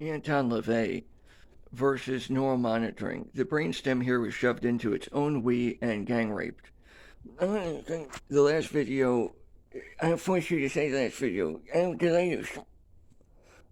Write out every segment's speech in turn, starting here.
Anton levay versus neural monitoring. The brainstem here was shoved into its own wee and gang raped. I don't think the last video, I forced you to say the last video. I don't delay you.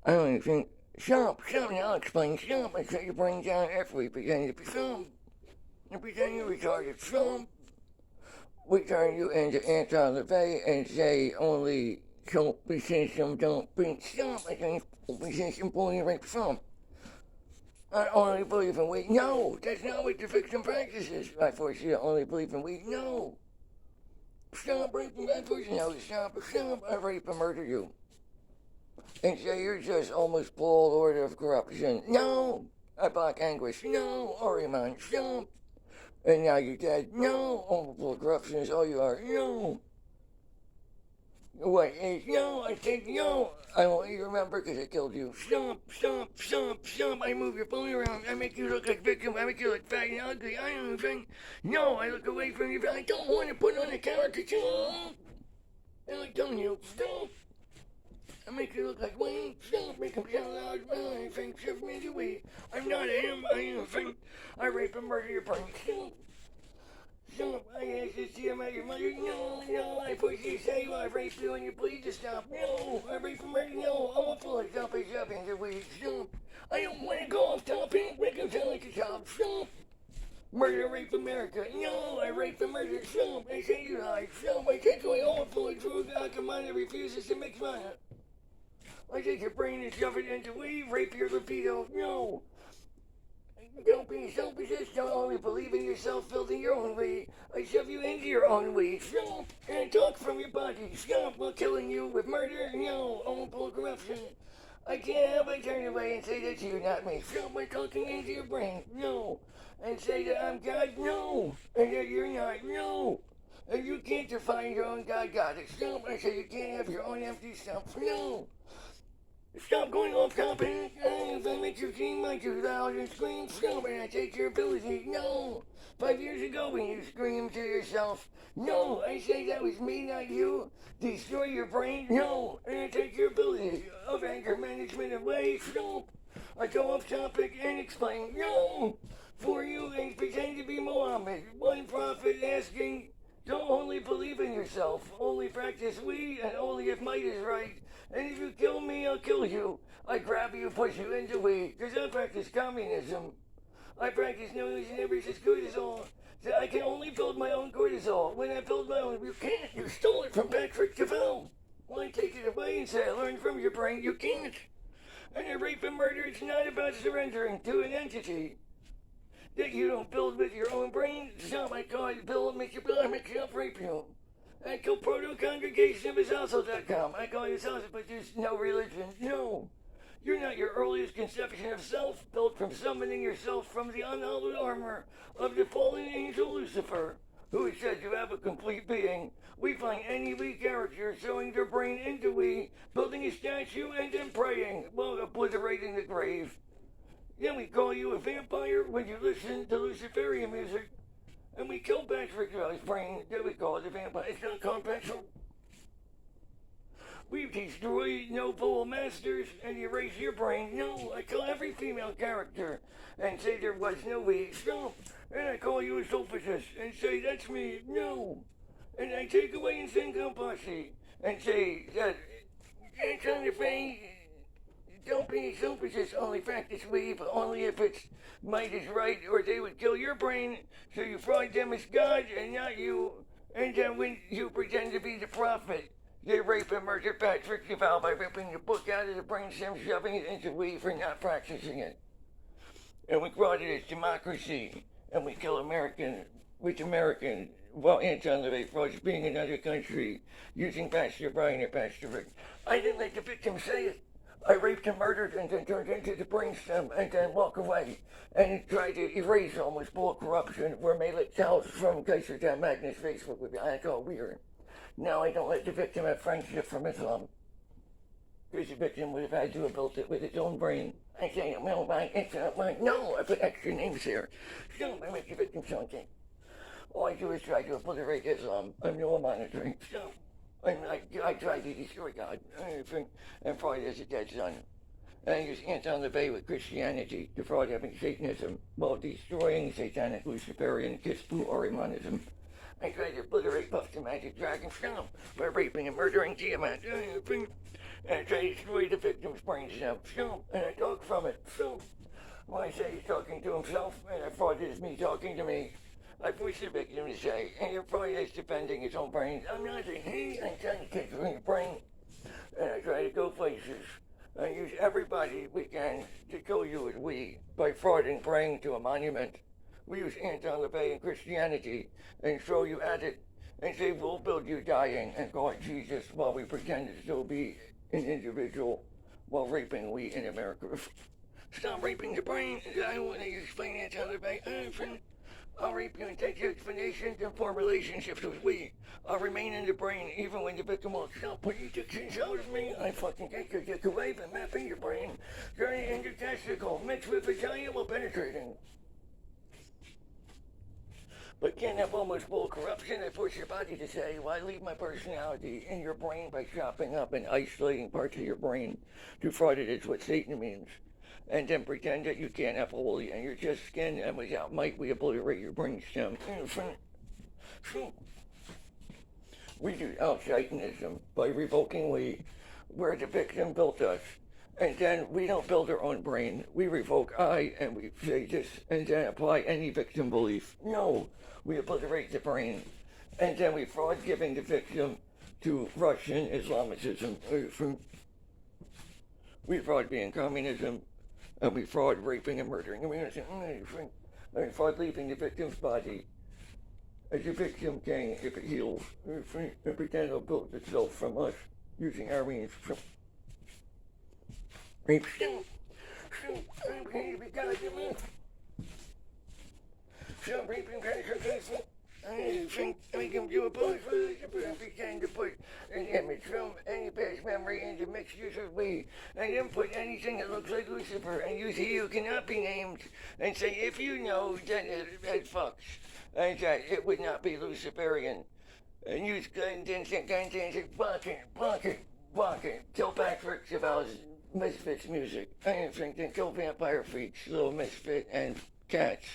I don't even think. Shut up, now I'll explain. Shut up, I shut your brain down after we pretend to be some. You pretend you're retarded. Some. We turn you into Anton levay and say only don't be some don't be some. I think we some bullying rape some. I only believe in weed. No, that's not what the victim practices. I force you to only believe in weed. No. Stop raping that person. No, stop. I rape and murder you. And say you're just almost bold order of corruption. No. I block anguish. No. Oriman. Stop. And now you're dead. No. Almost corruption is all you are. No. What is no? I take no. I won't even remember because I killed you. Stop. I move your body around. I make you look like victim. I make you look fat and ugly. I don't think. No, I look away from you. I don't want to put on a caricature. And I'm telling you, stop. I make you look like Wayne. Stop. Make him sound loud. I think shift me away. I'm not him. I am a thing. I rape and murder your brain. Stop. Stop, I asked to see him at your mother. No, I push you, say I rape you and you plead to stop. No, I rape him right now. I'm a full of stop and stop into weed. Stop. I don't want to go off topic. Make him sound like a cop. Stop. Murder, rape America. No, I rape and murder. Stop. I say you lie. Stop. I take away all full of truth. Alchemine refuses to mix mine. I take your brain and shove it into weed. Rape your libido. No. Don't be selfish, don't only believe in yourself, building your own way. I shove you into your own way. Stop, and talk from your body. Stop while killing you with murder. No, all corruption. I can't help but turn away and say that you're not me. Stop by talking into your brain. No. And say that I'm God. No. And that you're not. No. And you can't define your own God. Stop. I say you can't have your own empty self. No. Stop going off topic. If I make you seem like you're loud and scream, stop and I take your ability. No. 5 years ago when you screamed to yourself, no, I say that was me, not you. Destroy your brain, no, and I take your ability of anger management away. Stop. I go off topic and explain, no, for you and pretend to be Muhammad. One prophet asking, don't only believe in yourself, only practice we, and only if might is right. And if you kill me, I'll kill you. I grab you, push you into we, because I practice communism. I practice no and never as good as all. So I can only build my own cortisol. When I build my own, you can't. You stole it from Patrick DuVal. Why take it away and say I learned from your brain? You can't. And a rape and murder, it's not about surrendering to an entity that you don't build with your own brain. Stop, I call it build, make you build, I make you rape you. I call proto-congregation of his.com. I call yourself, but there's no religion. No. You're not your earliest conception of self, built from summoning yourself from the unhallowed armor of the fallen angel Lucifer, who is said to have a complete being. We find any we character showing their brain into we, building a statue and then praying while obliterating the grave. Then we call you a vampire when you listen to Luciferian music. And we kill Patrick Drew's brain, that we call it a vampire. It's not called Patrick. We destroy noble masters and erase your brain. No, I kill every female character and say there was no we. Stop. And I call you a sophist and say that's me. No. And I take away insane compulsion and say that it's on the face. Don't be selfish, only practice we, but only if it's might is right, or they would kill your brain, so you fraud them as God and not you. And then when you pretend to be the prophet, they rape and murder Patrick DuVal by ripping the book out of the brainstem, shoving it into we for not practicing it. And we brought it as democracy, and we kill American, well, Anton levay for us being another country, using Pastor Brian or Pastor Rick. I didn't let the victim say it. I raped and murdered and then turned into the brainstem and then walk away and tried to erase almost full corruption where Malik tells from Kaiser Magnus Facebook would be, I go weird. Now I don't let the victim have friendship from Islam. Because the victim would have had to have built it with its own brain. I say, well, it's not mine. No, I put extra names here. So I make the victim something. All I do is try to obliterate Islam. I'm no monitoring. So I tried to destroy God. And probably there's a dead son. and use Anton levay with Christianity, defraud having Satanism, while destroying satanic Luciferian Kispu Orimonism. I tried to obliterate Puff the Magic Dragon Stomp by raping and murdering Tiamat. And I tried to destroy the victim's brain stomp, and I talk from it. Well, I say he's talking to himself, and I thought it is me talking to me. I forced the victim to say, and you're probably defending his own brain. I'm not saying, hey, I'm trying to take from your brain. And I try to go places. I use everybody we can to kill you as we, by frauding praying to a monument. We use Anton levay and Christianity and throw you at it and say we'll build you dying and call it Jesus while we pretend to still be an individual while raping we in America. Stop raping the brain. I want to explain Anton levay. I'll rape you and take your explanations and form relationships with we. I'll remain in the brain even when the victim won't stop putting dictions out of me. I fucking take your dick away by mapping your brain. Journey into testicle mixed with vagina while penetrating. But can't have almost full corruption. I force your body to say, well, I leave my personality in your brain by chopping up and isolating parts of your brain to fraud it is what Satan means. And then pretend that you can't have holy and you're just skin, and without might we obliterate your brain stem. We do Satanism by revoking we, where the victim built us. And then we don't build our own brain. We revoke I, and we say this, and then apply any victim belief. No, we obliterate the brain. And then we fraud giving the victim to Russian Islamicism. We fraud being communism. And we fraud raping and murdering. We fraud leaving the victim's body as a victim king if it heals. And pretend it'll build itself from us using our means. Rape. I'm going to be goddamn. Some raping penetration. I think I can do a both pretend to put an image from any past memory into mixed use of we, and then put anything that looks like Lucifer and use he who cannot be named, and say if you know, then it fucks, and that it would not be Luciferian, and use gun then say block it, kill Patrick DuVal's Misfits music, I think then kill Vampire Freaks, Little Misfit, and Cats.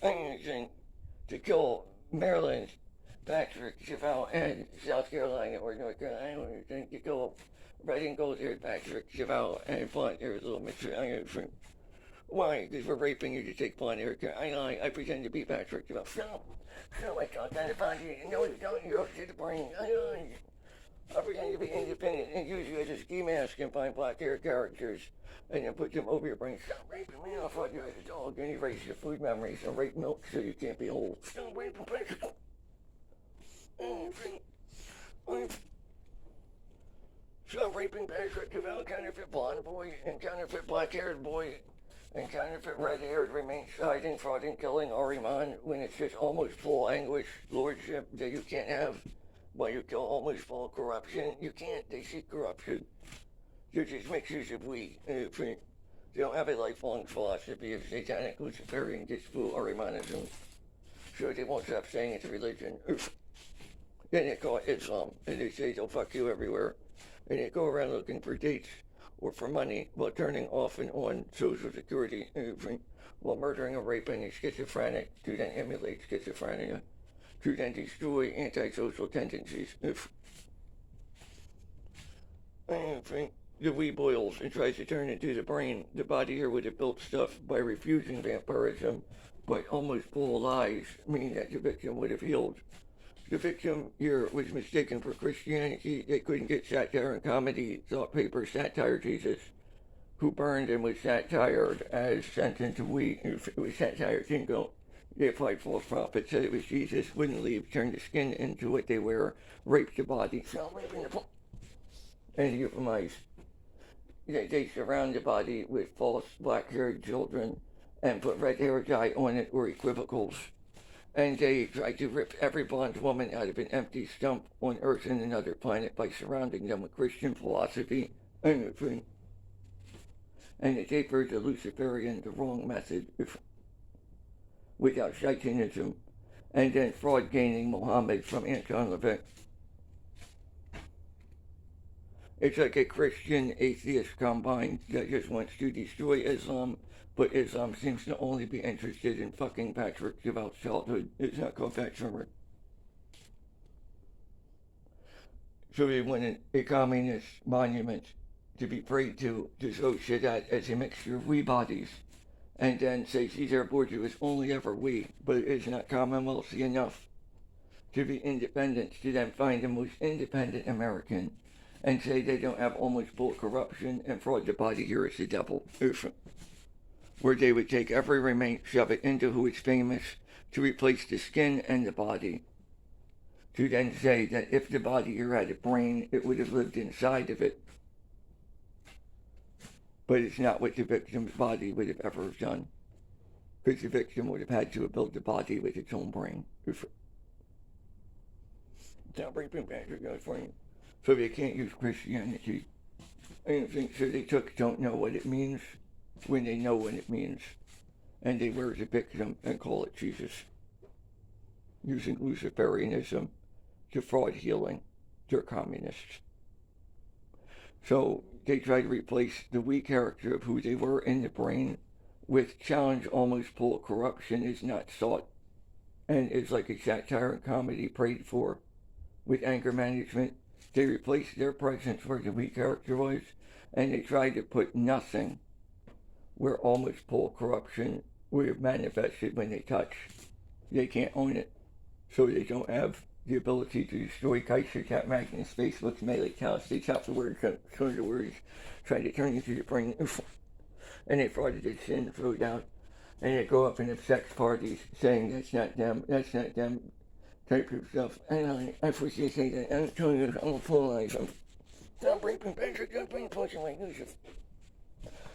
I think to kill Maryland, Patrick DuVal, and South Carolina or North Carolina. I think to kill red and gold haired Patrick DuVal and blonde haired Little Misfit. Why? Because we're raping you to take blonde hair. I lie. I pretend to be Patrick DuVal. I can't find you. No, you don't. You're up to the brain. I lie. I pretend to be independent and use you as a ski mask and find black hair characters and then put them over your brain. Stop raping me. I thought you as a dog and erase your food memories and rape milk so you can't be old. Stop raping Patrick. Stop raping Patrick DuVal, counterfeit blonde boy and counterfeit black haired boy and counterfeit red haired remains hiding, frauding, killing Ariman when it's just almost full anguish lordship that you can't have. While you kill almost full corruption, you can't. They seek corruption. You just make use of we. They don't have a lifelong philosophy of satanic Luciferian Kispu Orimonism. So they won't stop saying it's a religion. Then they call it Islam, and they say they'll fuck you everywhere. And they go around looking for dates or for money while turning off and on Social Security while murdering or raping a schizophrenic to then emulate schizophrenia. To then destroy antisocial tendencies. The we boils and tries to turn into the brain. The body here would have built stuff by refusing vampirism, but almost full lies, meaning that the victim would have healed. The victim here was mistaken for Christianity. They couldn't get satire and comedy, thought paper satire Jesus, who burned and was satired as sentenced to we. It was satire, didn't go. They applied false prophets, said it was Jesus, wouldn't leave, turned the skin into what they wear, raped the body, and euphemized. They surround the body with false black-haired children and put red hair dye on it or equivocals. And they try to rip every blonde woman out of an empty stump on Earth and another planet by surrounding them with Christian philosophy and they taper the Luciferian the wrong method without Satanism, and then fraud gaining Muhammad from Anton levay. It's like a Christian atheist combine that just wants to destroy Islam, but Islam seems to only be interested in fucking Patrick DuVal's childhood. It's not called that summer. So they wanted a communist monument to be prayed to show shit at as a mixture of we bodies, and then say Caesar Borgia was only ever we, but it is not commonwealthy enough to be independent, to then find the most independent American and say they don't have almost full corruption and fraud. The body here is the devil. Where they would take every remain, shove it into who is famous to replace the skin and the body. To then say that if the body here had a brain, it would have lived inside of it. But it's not what the victim's body would have ever done. Because the victim would have had to have built the body with its own brain. So they can't use Christianity. I don't think so. They don't know what it means when they know what it means. And they wear the victim and call it Jesus. Using Luciferianism to fraud healing. They're communists. So they try to replace the we character of who they were in the brain with challenge almost full corruption is not sought. And it's like a satire and comedy prayed for. With anger management, they replaced their presence where the we character was, and they tried to put nothing where almost full corruption would have manifested when they touch. They can't own it, so they don't have the ability to destroy Kaiser, Cat Magnus, Facebook's melee callus. They chop the words up, turn the words, try to turn into the brain, and they frauded it in, throw it out, and they go up and have sex parties saying that's not them, type of stuff. And I foresee say that I'm telling you, I'm a full life. Stop raping Patrick, stop bringing pussy like Lucifer.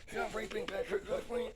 Stop raping Patrick, stop bringing.